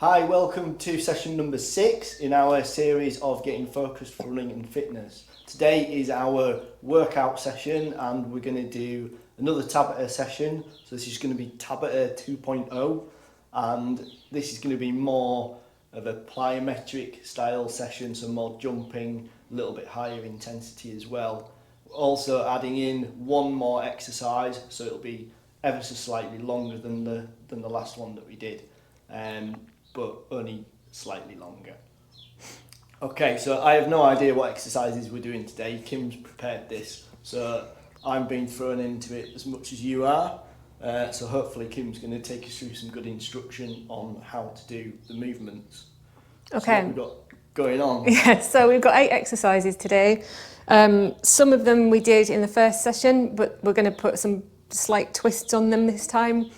Hi, welcome to session number 6 in our series of getting focused for running and fitness. Today is our workout session and we're going to do another TABATA session. So this is going to be TABATA 2.0 and this is going to be more of a plyometric style session, so more jumping, a little bit higher intensity as well. Also adding in one more exercise, so it'll be ever so slightly longer than the last one that we did. But only slightly longer. Okay, so I have no idea what exercises we're doing today. Kim's prepared this, so I'm being thrown into it as much as you are. So hopefully Kim's going to take us through some good instruction on how to do the movements. Okay. So what we've got going on? Yeah, so we've got 8 exercises today. Some of them we did in the first session, but we're going to put some slight twists on them this time.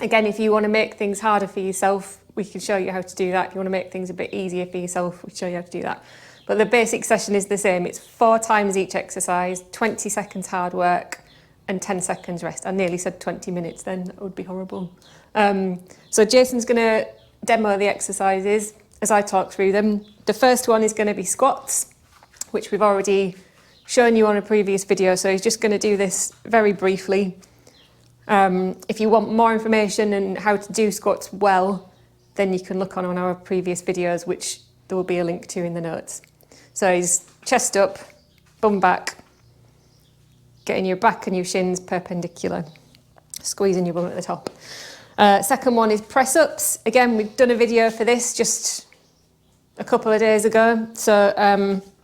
Again, if you want to make things harder for yourself, we can show you how to do that. If you want to make things a bit easier for yourself, we can show you how to do that. But the basic session is the same. It's 4 times each exercise, 20 seconds hard work and 10 seconds rest. I nearly said 20 minutes then, that would be horrible. So Jason's going to demo the exercises as I talk through them. The first one is going to be squats, which we've already shown you on a previous video. So he's just going to do this very briefly. If you want more information on how to do squats well, then you can look on our previous videos, which there will be a link to in the notes. So he's chest up, bum back, getting your back and your shins perpendicular, squeezing your bum at the top. Second one is press ups. Again, we've done a video for this just a couple of days ago. So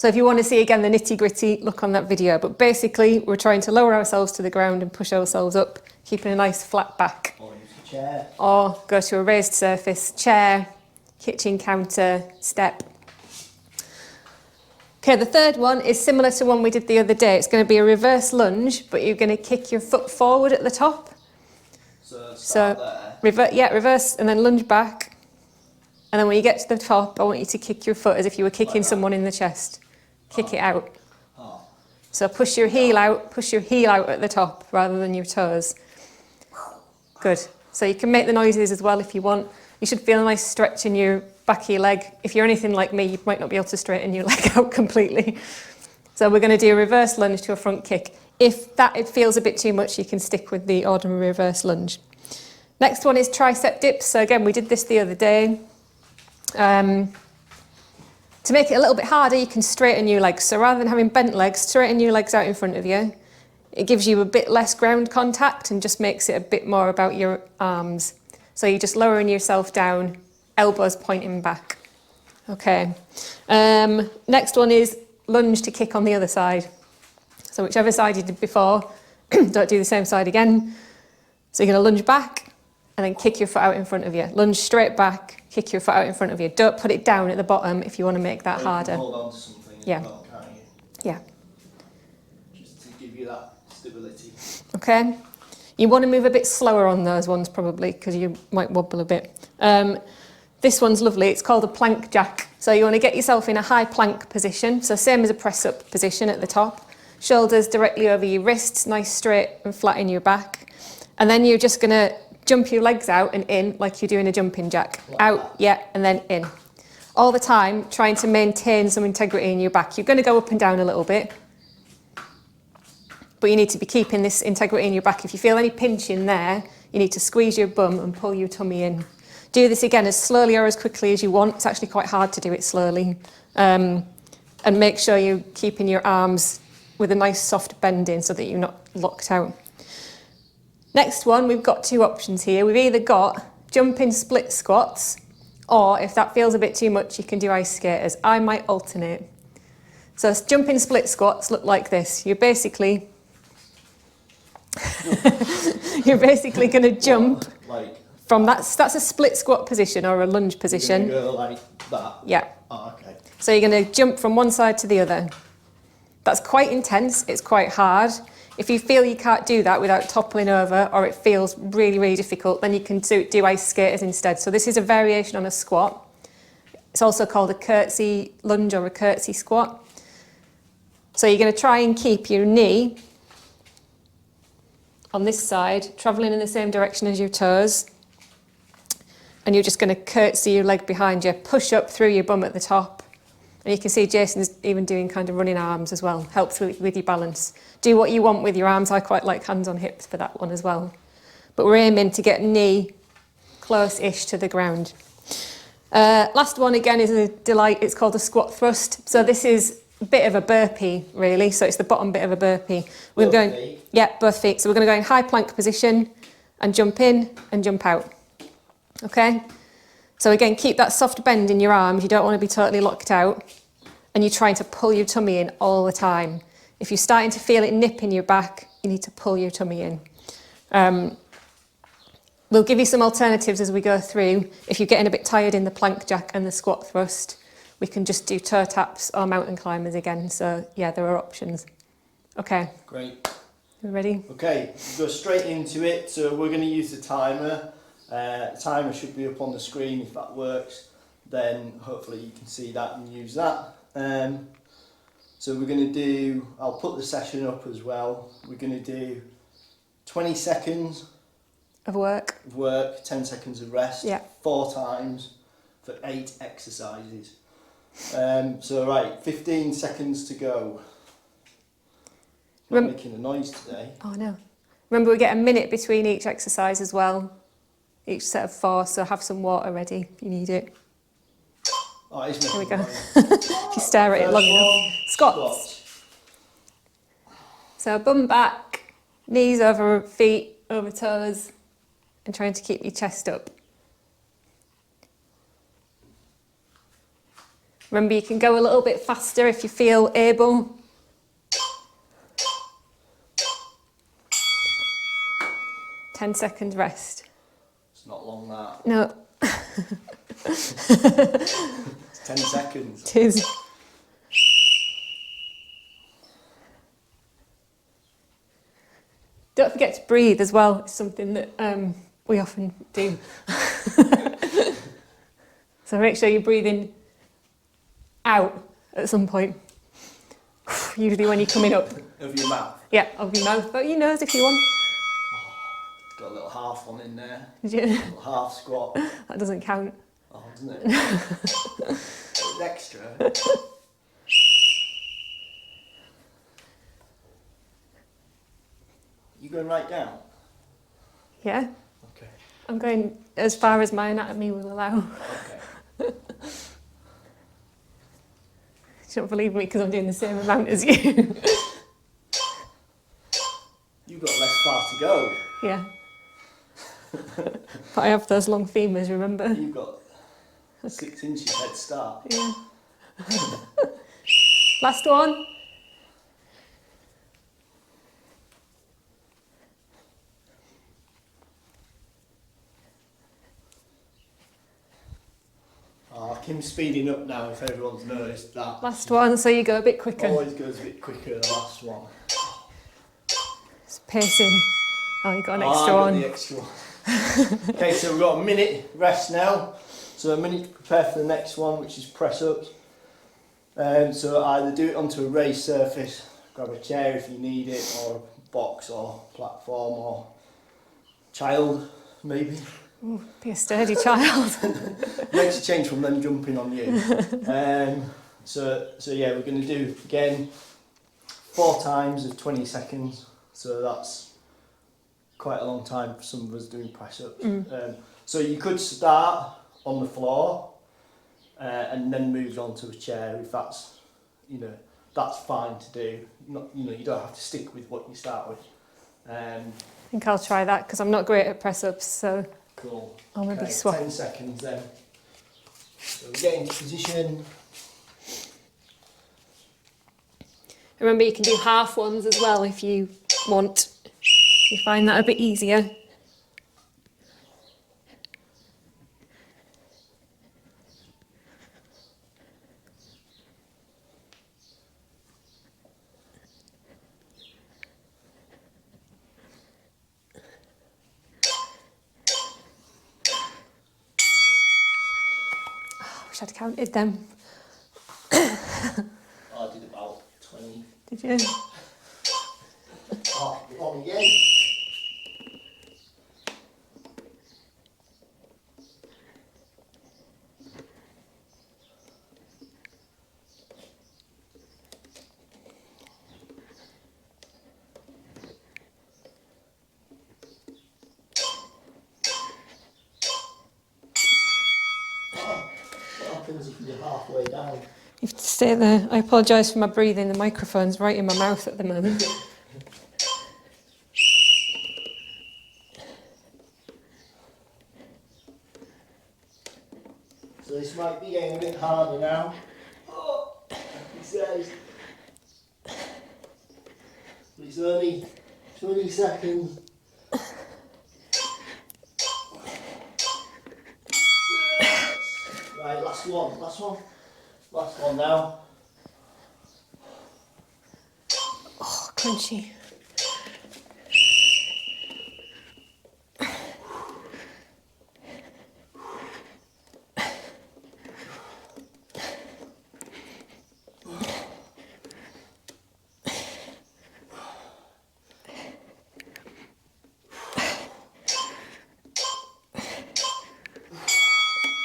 if you want to see again the nitty gritty, look on that video. But basically, we're trying to lower ourselves to the ground and push ourselves up, keeping a nice flat back. Or use a chair. Or go to a raised surface, chair, kitchen counter, step. Okay, the third one is similar to one we did the other day. It's going to be a reverse lunge, but you're going to kick your foot forward at the top. So start there. Reverse and then lunge back. And then when you get to the top, I want you to kick your foot as if you were kicking someone in the chest. Kick it out. Oh. So push your heel out at the top rather than your toes. Good. So you can make the noises as well if you want. You should feel a nice stretch in your back of your leg. If you're anything like me, you might not be able to straighten your leg out completely. So we're going to do a reverse lunge to a front kick. If it feels a bit too much, you can stick with the ordinary reverse lunge. Next one is tricep dips. So again, we did this the other day. To make it a little bit harder, you can straighten your legs. So rather than having bent legs, straighten your legs out in front of you. It gives you a bit less ground contact and just makes it a bit more about your arms. So you're just lowering yourself down, elbows pointing back. Okay. Next one is lunge to kick on the other side. So whichever side you did before, don't do the same side again. So you're going to lunge back and then kick your foot out in front of you. Lunge straight back. Kick your foot out in front of you. Don't put it down at the bottom if you want to make that harder. Hold on to something as well, can't you? Yeah. Just to give you that stability. Okay. You want to move a bit slower on those ones probably because you might wobble a bit. This one's lovely. It's called a plank jack. So you want to get yourself in a high plank position. So same as a press up position at the top. Shoulders directly over your wrists, nice straight and flat in your back. And then you're just going to jump your legs out and in like you're doing a jumping jack. Like out, that. yeah, and then in. All the time, trying to maintain some integrity in your back. You're going to go up and down a little bit, but you need to be keeping this integrity in your back. If you feel any pinch in there, you need to squeeze your bum and pull your tummy in. Do this again as slowly or as quickly as you want. It's actually quite hard to do it slowly. And make sure you're keeping your arms with a nice soft bend in so that you're not locked out. Next one, we've got 2 options here. We've either got jumping split squats, or if that feels a bit too much, you can do ice skaters. I might alternate. So jumping split squats look like this. You're basically going to jump from that's a split squat position or a lunge position. You're gonna go like that? Yeah. Oh, okay. So you're going to jump from one side to the other. That's quite intense. It's quite hard. If you feel you can't do that without toppling over or it feels really, really difficult, then you can do ice skaters instead. So this is a variation on a squat. It's also called a curtsy lunge or a curtsy squat. So you're going to try and keep your knee on this side, travelling in the same direction as your toes. and you're just going to curtsy your leg behind you, push up through your bum at the top. And you can see Jason's even doing kind of running arms as well, helps with your balance. Do what you want with your arms. I quite like hands on hips for that one as well. But we're aiming to get knee close-ish to the ground. Last one again is a delight. It's called a squat thrust. So this is a bit of a burpee, really. So it's the bottom bit of a burpee. We're going, yeah, both feet. So we're going to go in high plank position and jump in and jump out. Okay? So again, keep that soft bend in your arms. You don't want to be totally locked out. And you're trying to pull your tummy in all the time. If you're starting to feel it nip in your back, you need to pull your tummy in. We'll give you some alternatives as we go through. If you're getting a bit tired in the plank jack and the squat thrust, we can just do toe taps or mountain climbers again. So yeah, there are options. Okay. Great. You ready? Okay, we'll go straight into it. So we're going to use the timer. The timer should be up on the screen. If that works, then hopefully you can see that and use that. So we're going to do, I'll put the session up as well. We're going to do 20 seconds of work, 10 seconds of rest, yeah. 4 times for 8 exercises. So right, 15 seconds to go. Not making a noise today. Oh no. Remember, we get a minute between each exercise as well. Each set of 4, so have some water ready if you need it. Oh, it's Here we go. If you stare at it long enough. Squats. So bum back, knees over feet, over toes, and trying to keep your chest up. Remember, you can go a little bit faster if you feel able. Ten seconds rest. It's not long that. No. It's 10 seconds. It is. Don't forget to breathe as well. It's something that we often do. So make sure you're breathing out at some point. Usually when you're coming up. Over your mouth? Yeah, over your mouth. But your nose if you want. Got a little half one in there. Did you? A little half squat. That doesn't count. Oh, doesn't it? It's extra. You going right down? Yeah. Okay. I'm going as far as my anatomy will allow. Okay. You don't believe me because I'm doing the same amount as you. You've got less far to go. Yeah. But I have those long femurs, remember? You've got 6 inches head start. Yeah. Last one. Oh, Kim's speeding up now if everyone's noticed that. Last one, so you go a bit quicker. Always goes a bit quicker the last one. It's pacing. Oh, you got an I extra got one. the extra one. Okay, so we've got a minute rest now. So a minute to prepare for the next one, which is press ups. So either do it onto a raised surface, grab a chair if you need it, or a box or platform or child maybe. Ooh, be a sturdy child. Makes a change from them jumping on you. So yeah, we're going to do again 4 times of 20 seconds. So that's quite a long time for some of us doing press ups. So you could start on the floor and then move on to a chair if that's, that's fine to do. Not, you don't have to stick with what you start with. I think I'll try that because I'm not great at press ups, so Cool. I'll maybe swap. 10 seconds then. So we get into position. Remember, you can do half ones as well if you want. You find that a bit easier. I'd counted them. I did about 20. Did you? Oh, on again. seconds if you're halfway down. You have to stay there. I apologise for my breathing. The microphone's right in my mouth at the moment. So this might be getting a bit harder now. Oh, he says. But it's only 20 seconds. Right, last one now. Oh, crunchy.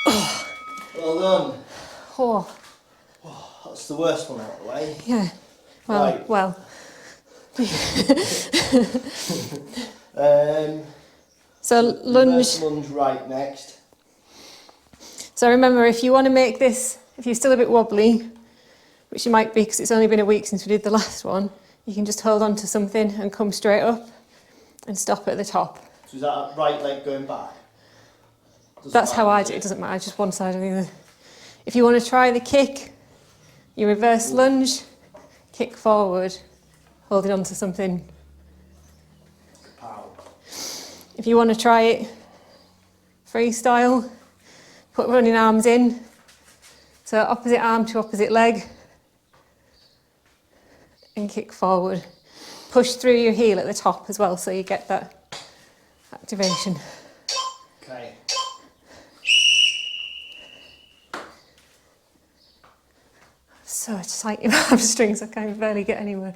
Well done. Oh, That's the worst one out of the way. yeah. Well, Right. well. So lunge. Reverse lunge right next. So remember, if you want to make this, if you're still a bit wobbly, which you might be because it's only been a week since we did the last one, you can just hold on to something and come straight up and stop at the top. So is that right leg going back? That's how I do it. It doesn't matter, just one side or the other. If you want to try the kick, you reverse lunge, kick forward, holding on to something. Pow. If you want to try it freestyle, put running arms in. So opposite arm to opposite leg. And kick forward. Push through your heel at the top as well so you get that activation. Okay. So tight in my hamstrings, I can barely get anywhere.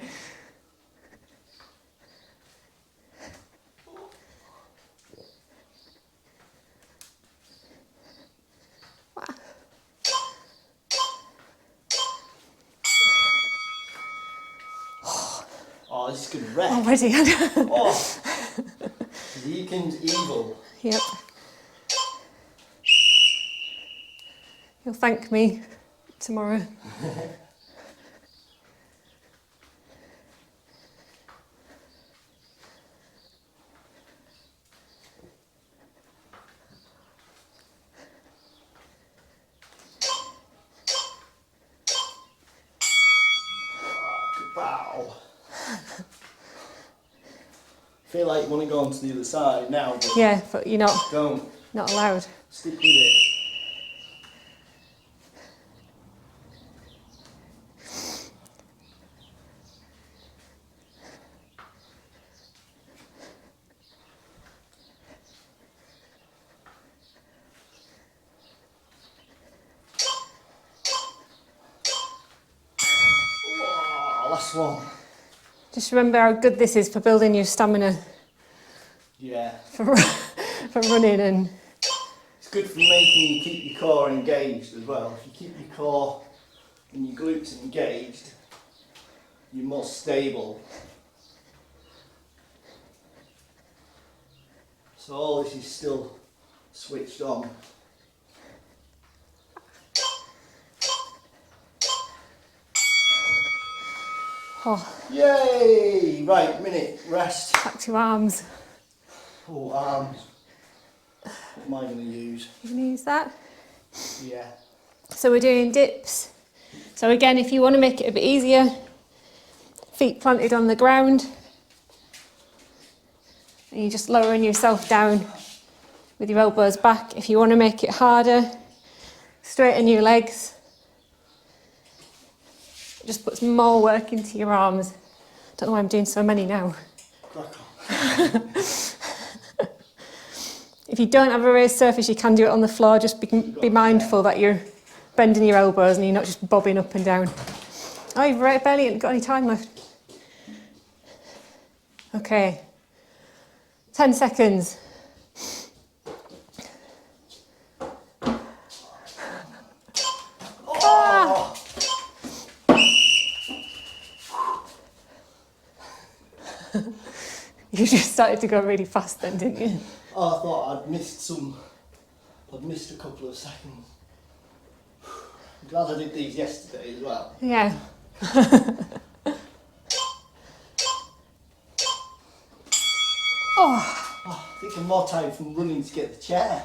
Oh, this is going to wreck. Already. Oh. Deacon's evil. Yep. You'll thank me tomorrow. Wow. Feel like you want to go on to the other side now, but Yeah, but you're not don't. allowed. Stick with it. Last one. Just remember how good this is for building your stamina Yeah. for running and It's good for making you keep your core engaged as well. If you keep your core and your glutes engaged, you're more stable. So all this is still switched on. oh, Yay! Right, minute, rest. back to arms. Oh, arms. What am I going to use? You can use that. Yeah. So we're doing dips. So again, if you want to make it a bit easier, feet planted on the ground. And you're just lowering yourself down with your elbows back. If you want to make it harder, straighten your legs. It just puts more work into your arms. Don't know why I'm doing so many now. Crack on. If you don't have a raised surface, you can do it on the floor. Just be mindful that you're bending your elbows and you're not just bobbing up and down. Oh, you've barely got any time left. Okay. 10 seconds. Oh! You just started to go really fast then, didn't you? Oh, I thought I'd missed a couple of seconds. I'm glad I did these yesterday as well. Yeah. I think I'm more tired from running to get the chair.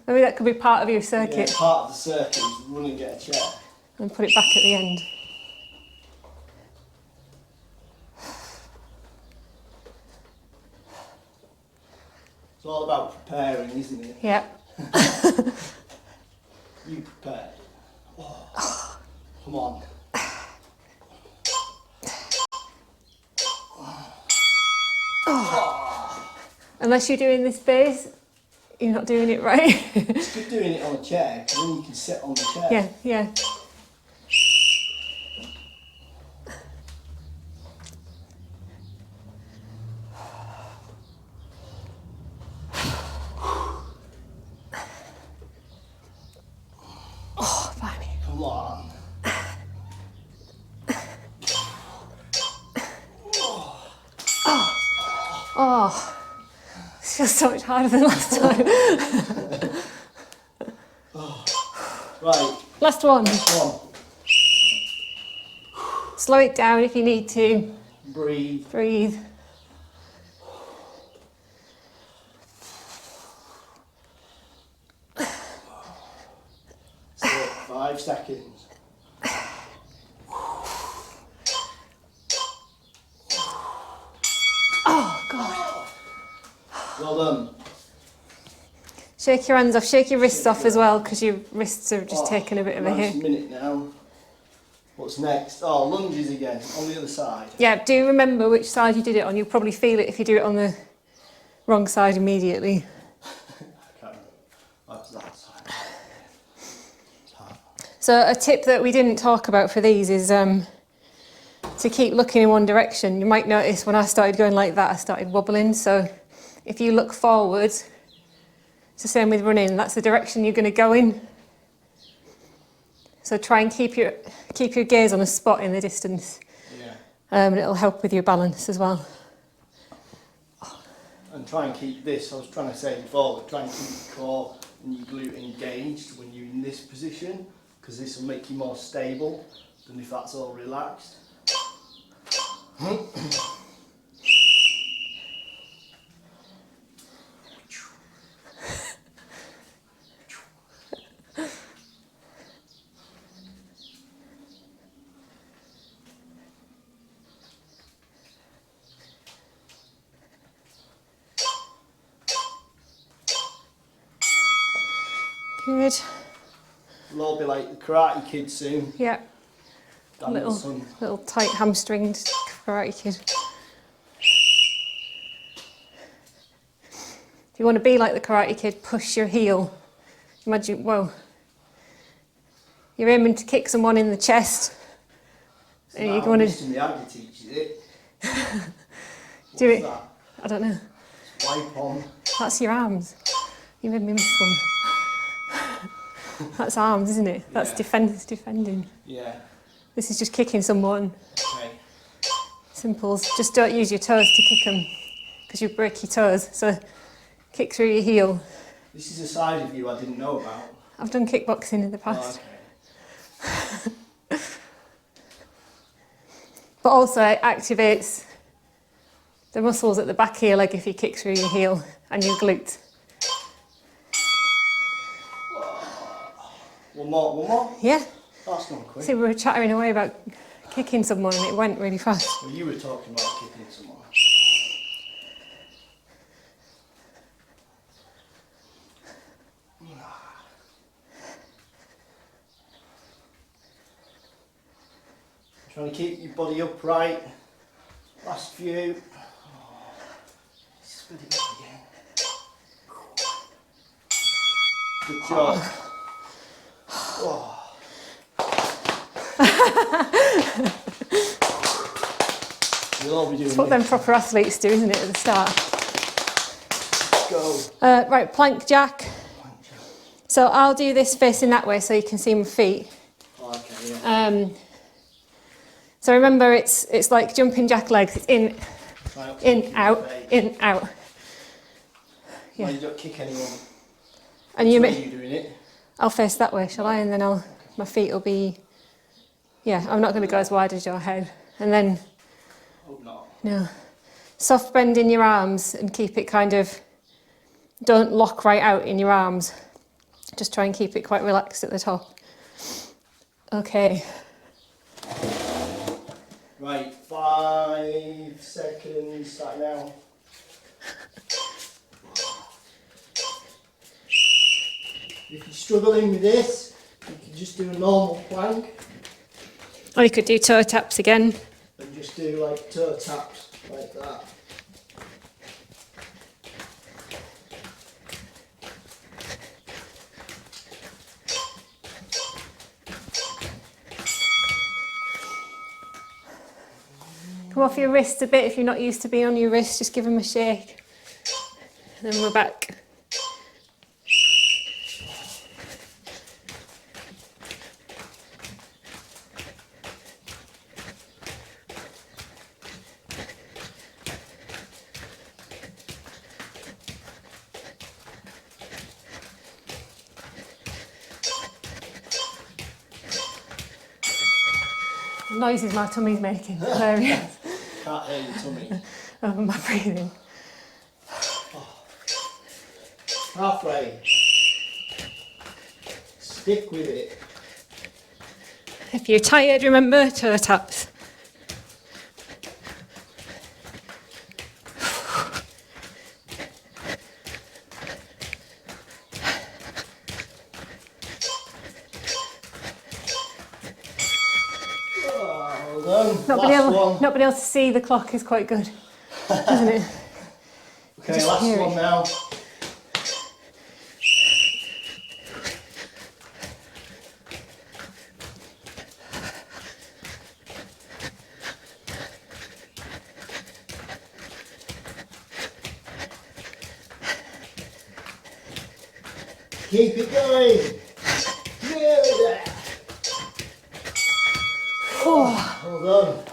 Maybe that could be part of your circuit. Yeah, part of the circuit is running and get a chair. And put it back at the end. It's all about preparing, isn't it? Yep. You prepared? Oh, come on. Unless you're doing this base, you're not doing it right. It's good doing it on a chair, because then you can sit on the chair. Yeah, yeah. Oh, blimey. Come on. Oh, this feels so much harder than last time. Right. Last one. Come on. Slow it down if you need to. Breathe. Breathe. So 5 seconds. Oh, God. Well done. Shake your hands off, shake your wrists off as well, because your wrists are just taking a bit of a Nice hit. minute now. What's next? Oh, lunges again, on the other side. Yeah, do remember which side you did it on. You'll probably feel it if you do it on the wrong side immediately. I can't remember. That's that side. It's hard. So a tip that we didn't talk about for these is to keep looking in one direction. You might notice when I started going like that, I started wobbling. So if you look forward, it's the same with running. That's the direction you're going to go in. So try and keep your gaze on a spot in the distance. Yeah. And it'll help with your balance as well. And try and keep this, I was trying to say before, but try and keep your core and your glute engaged when you're in this position, because this will make you more stable than if that's all relaxed. Good. We'll all be like the Karate Kid soon. Yeah. Little tight hamstringed Karate Kid. If you want to be like the Karate Kid, push your heel. Imagine, whoa. You're aiming to kick someone in the chest. So And you're that going to Mr. Miyagi teaches it. do it. That? I don't know. Wipe on. That's your arms. You made me miss one. That's arms, isn't it? That's Yeah. defending. Yeah. This is just kicking someone. Okay. Simples. Just don't use your toes to kick them, because you break your toes. So kick through your heel. This is a side of you I didn't know about. I've done kickboxing in the past. Oh, okay. But also it activates the muscles at the back of your leg if you kick through your heel and your glute. One more. Yeah. That's not quick. See, we were chattering away about kicking someone and it went really fast. Well, you were talking about kicking someone. Trying to keep your body upright. Last few. Oh, spit it up again. Good job. Oh. We'll all be doing It's what them this. proper athletes do, isn't it, at the start? Go. Right, plank jack. Plank jack. So I'll do this facing that way so you can see my feet. Oh, okay, yeah. So remember, it's like jumping jack legs. It's in, Try not to kick out, face. in, out. No, Yeah. you don't kick anyone. And you Are make. you doing it? I'll face that way, shall I? And then my feet will be, yeah, I'm not going to go as wide as your head. And then, Hope not. no, soft bend in your arms and keep it kind of, don't lock right out in your arms. Just try and keep it quite relaxed at the top. Okay. Right, 5 seconds, start now. If you're struggling with this, you can just do a normal plank Or you could do toe taps again. and just do like toe taps like that. Come off your wrists a bit if you're not used to being on your wrists, just give them a shake. And then we're back. The noises my tummy's making, hilarious. Can't hear your tummy. Over my breathing. Halfway. Stick with it. If you're tired, remember, toe taps. Oh, well done. Not Last being able to see the clock is quite good, isn't it? Okay, Just last hear one it. now. Keep it going. Nearly there. Well done.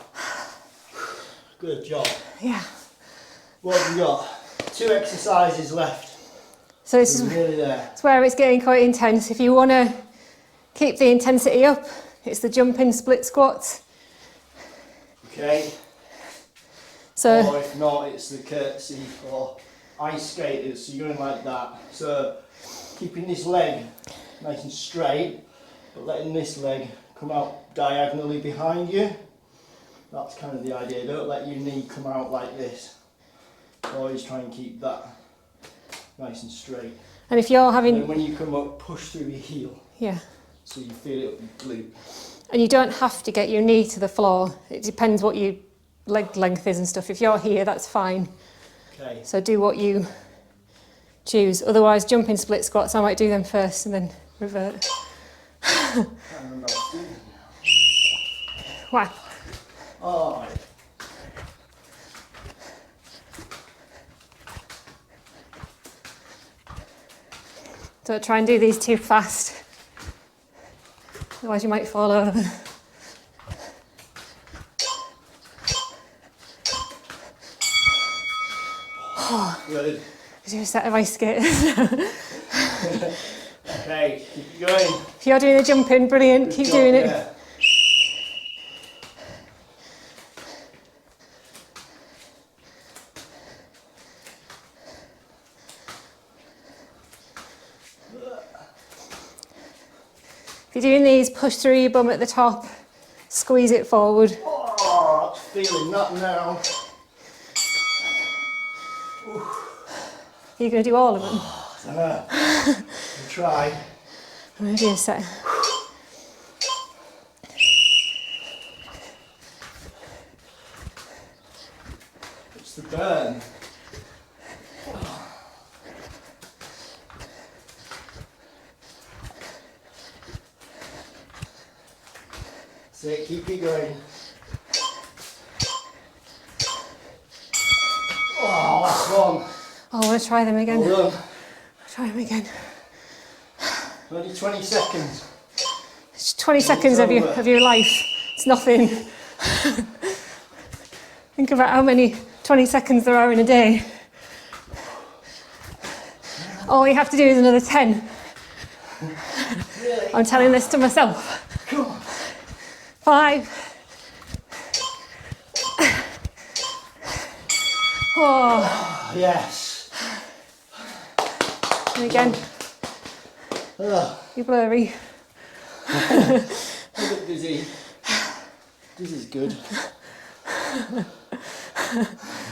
Good job. Yeah. What have we got? 2 exercises left. So this is We're nearly there. it's where it's getting quite intense. If you want to keep the intensity up, it's the jumping split squats. Okay. So Or if not, it's the curtsy for ice skaters. So you're going like that. So keeping this leg nice and straight, but letting this leg come out diagonally behind you. That's kind of the idea. Don't let your knee come out like this. Always try and keep that nice and straight. and if you're And having then when you come up, push through your heel yeah, so you feel it up your glute. and you don't have to get your knee to the floor. It depends what your leg length is and stuff. If you're here, that's fine. Okay. So do what you choose. Otherwise, jumping split squats, I might do them first and then revert. I don't know what to do now. Wow. Alright. Don't try and do these too fast. Otherwise you might fall over. Good. Do a set of ice skaters. Okay, keep going. If you're doing the jumping, brilliant, Good keep job doing it. there. If you're doing these, push through your bum at the top, squeeze it forward. Oh, feeling that now. You're going to do all of them. I'll try. I'm going to do a set. It's the burn. That's it, keep it going. Oh, last one. Oh, I want to try them again. Well done. Try them again. Only 20 seconds. It's 20 seconds of your life. It's nothing. Think about how many 20 seconds there are in a day. All you have to do is another 10. I'm telling this to myself. Come on. 5. Oh, Yes. and again, you're blurry. A bit dizzy. This is good.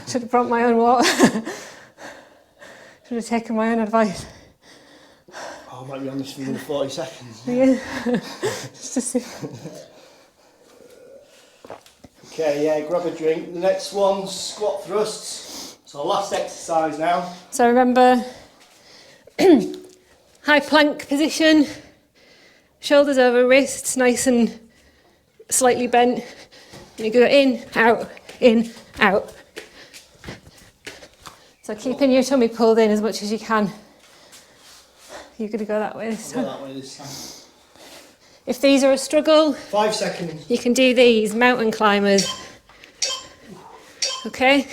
Should have brought my own water. Should have taken my own advice. Oh, I might be on this for another 40 seconds. Yeah. Just to see. Okay, yeah, grab a drink. The next one's squat thrusts. So our last exercise now. So remember, high plank position, shoulders over wrists, nice and slightly bent. And you go in, out. So keeping your tummy pulled in as much as you can. You're going to go that way this I'll time. go that way this time. If these are a struggle, 5 seconds. you can do these, mountain climbers. Okay?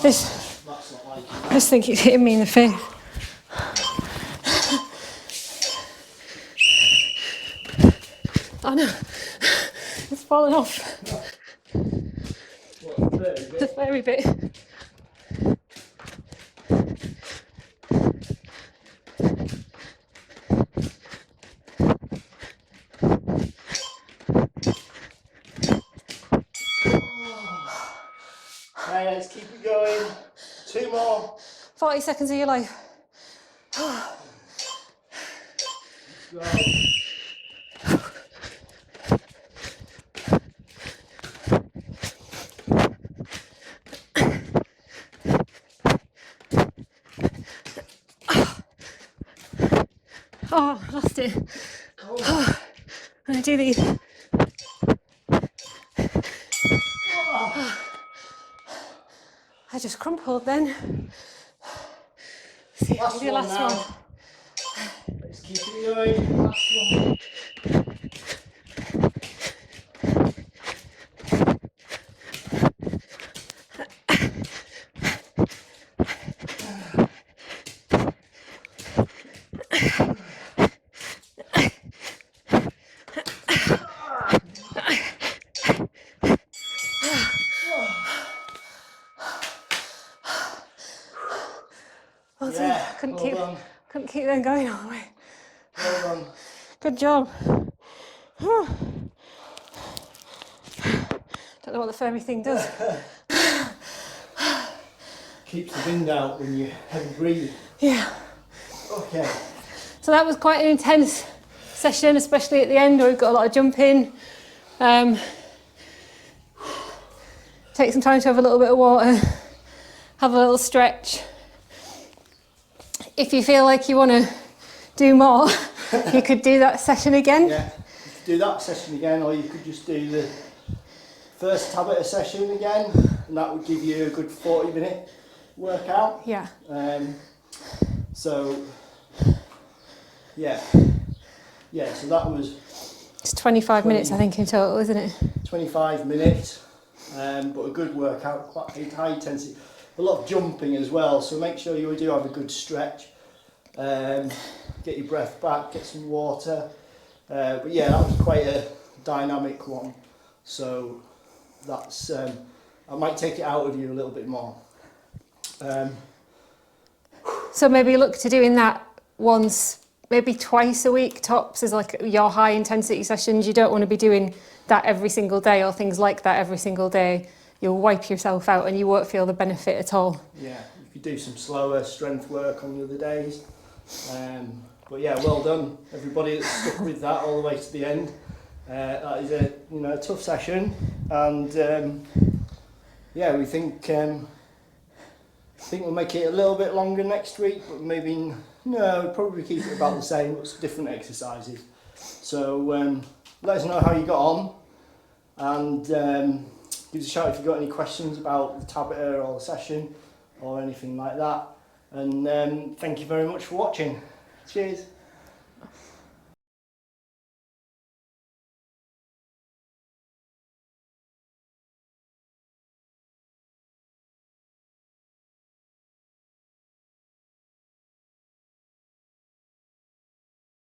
This, That's not like it. I just think it's hitting me in the face. Oh no, it's fallen off. What, the third bit? The fairy bit. Right, let's keep it going. 2 more. 40 seconds of your life. Go. Oh, I lost it. Oh, I'm going to do these. I just crumpled then. See, Last do the one last now. one. Let's keep it going. Last one. Well done. Yeah, Couldn't well keep them going all the way. Well done. Good job. Don't know what the furry thing does. Keeps the wind out when you're heavy breathing. Yeah. Okay. So that was quite an intense session, especially at the end where we've got a lot of jumping. Take some time to have a little bit of water, have a little stretch. If you feel like you want to do more, you could do that session again. Yeah, you could do that session again, or you could just do the first TABATA session again, and that would give you a good 40-minute workout. Yeah. So, yeah. Yeah, so that was It's 25 minutes, I think, in total, isn't it? 25 minutes, but a good workout, quite high intensity. A lot of jumping as well, so make sure you do have a good stretch. Get your breath back, get some water. But yeah, that was quite a dynamic one. So that's I might take it out of you a little bit more. So maybe look to doing that once, maybe twice a week tops as like your high intensity sessions. You don't want to be doing that every single day or things like that every single day. You'll wipe yourself out and you won't feel the benefit at all. Yeah, you could do some slower strength work on the other days. But yeah, well done everybody that's stuck with that all the way to the end. That is a tough session, and yeah, we think we'll make it a little bit longer next week, but maybe we'll probably keep it about the same, but different exercises. So let us know how you got on, and Give us a shout if you've got any questions about the TABATA or the session or anything like that. And thank you very much for watching. Cheers.